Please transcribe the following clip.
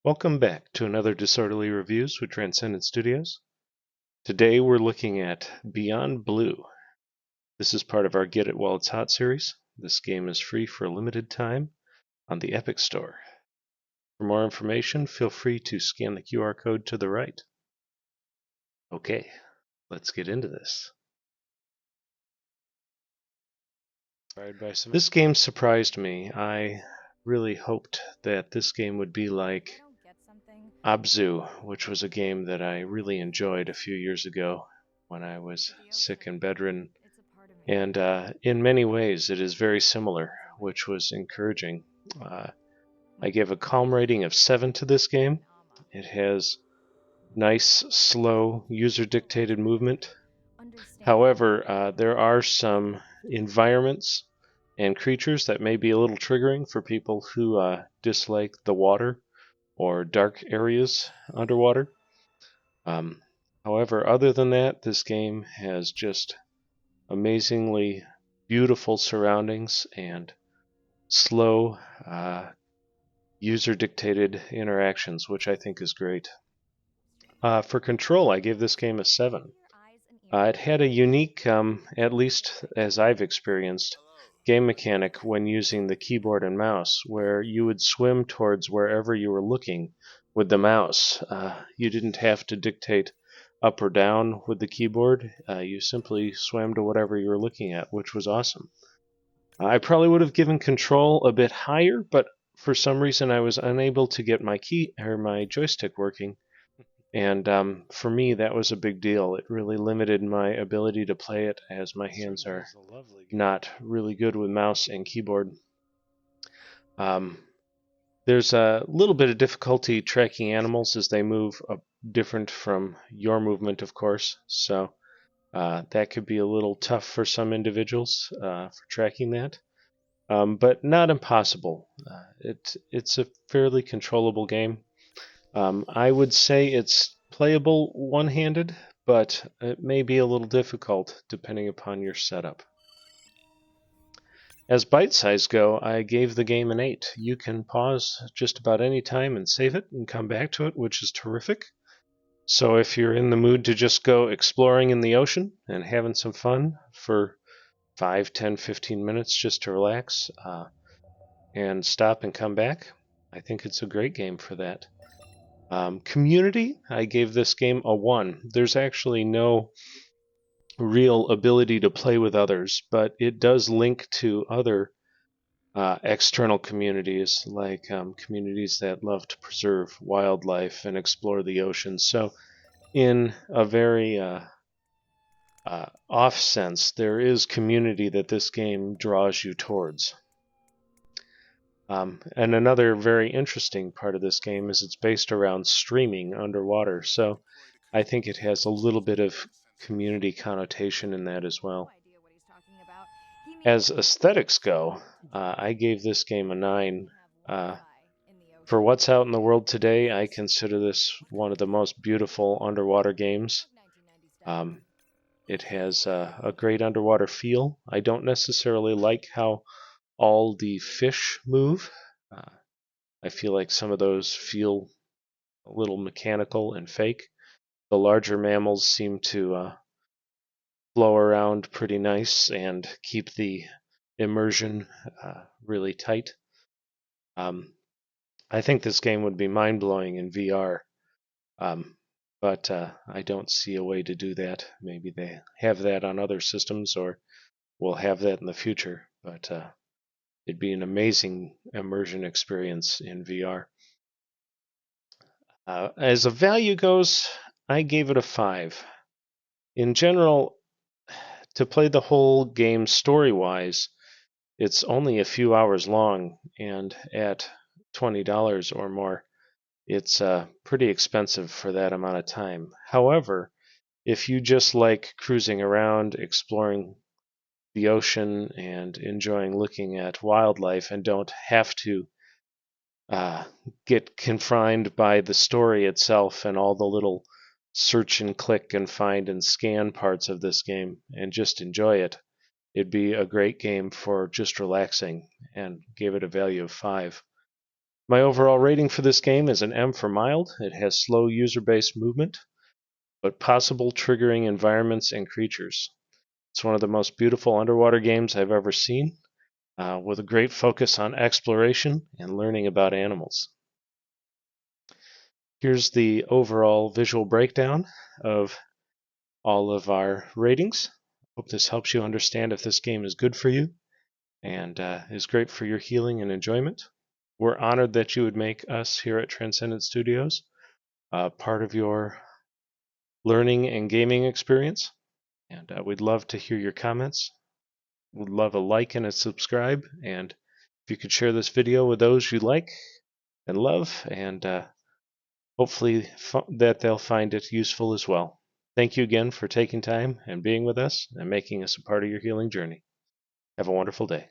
Welcome back to another Disorderly Reviews with Transcendent Studios. Today we're looking at Beyond Blue. This is part of our Get It While It's Hot series. This game is free for a limited time on the Epic Store. For more information, feel free to scan the QR code to the right. Okay, let's get into this. This game surprised me. I really hoped that this game would be like Abzu, which was a game that I really enjoyed a few years ago when I was sick and bedridden. And in many ways, it is very similar, which was encouraging. I gave a calm rating of 7 to this game. It has nice, slow, user-dictated movement. However, there are some environments and creatures that may be a little triggering for people who dislike the water or dark areas underwater. However, other than that, this game has just amazingly beautiful surroundings and slow, user-dictated interactions, which I think is great. For control, I gave this game a 7. It had a unique, at least as I've experienced, game mechanic when using the keyboard and mouse, where you would swim towards wherever you were looking with the mouse. You didn't have to dictate up or down with the keyboard. You simply swam to whatever you were looking at, which was awesome. I probably would have given control a bit higher, but for some reason I was unable to get my my joystick working. And for me, that was a big deal. It really limited my ability to play it, as my hands are not really good with mouse and keyboard. There's a little bit of difficulty tracking animals as they move different from your movement, of course. So that could be a little tough for some individuals for tracking that. But not impossible. It's a fairly controllable game. I would say it's playable one-handed, but it may be a little difficult depending upon your setup. As bite size go, I gave the game an 8. You can pause just about any time and save it and come back to it, which is terrific. So if you're in the mood to just go exploring in the ocean and having some fun for 5, 10, 15 minutes just to relax and stop and come back, I think it's a great game for that. Community, I gave this game a 1. There's actually no real ability to play with others, but it does link to other external communities, like communities that love to preserve wildlife and explore the ocean. So, in a very off sense, there is community that this game draws you towards. And another very interesting part of this game is it's based around streaming underwater. So I think it has a little bit of community connotation in that as well. As aesthetics go, I gave this game a 9. For what's out in the world today, I consider this one of the most beautiful underwater games. It has a great underwater feel. I don't necessarily like how all the fish move. I feel like some of those feel a little mechanical and fake. The larger mammals seem to flow around pretty nice and keep the immersion really tight. I think this game would be mind-blowing in VR, but I don't see a way to do that. Maybe they have that on other systems, or will have that in the future, but it'd be an amazing immersion experience in VR. As a value goes, I gave it a 5. In general, to play the whole game story-wise, it's only a few hours long, and at $20 or more, it's pretty expensive for that amount of time. However, if you just like cruising around, exploring the ocean, and enjoying looking at wildlife, and don't have to get confined by the story itself and all the little search and click and find and scan parts of this game, and just enjoy it, it'd be a great game for just relaxing, and gave it a value of 5. My overall rating for this game is an M for mild. It has slow user-based movement, but possible triggering environments and creatures. It's one of the most beautiful underwater games I've ever seen, with a great focus on exploration and learning about animals. Here's the overall visual breakdown of all of our ratings. Hope this helps you understand if this game is good for you and is great for your healing and enjoyment. We're honored that you would make us here at Transcendent Studios part of your learning and gaming experience. And we'd love to hear your comments. We'd love a like and a subscribe. And if you could share this video with those you like and love, and hopefully that they'll find it useful as well. Thank you again for taking time and being with us and making us a part of your healing journey. Have a wonderful day.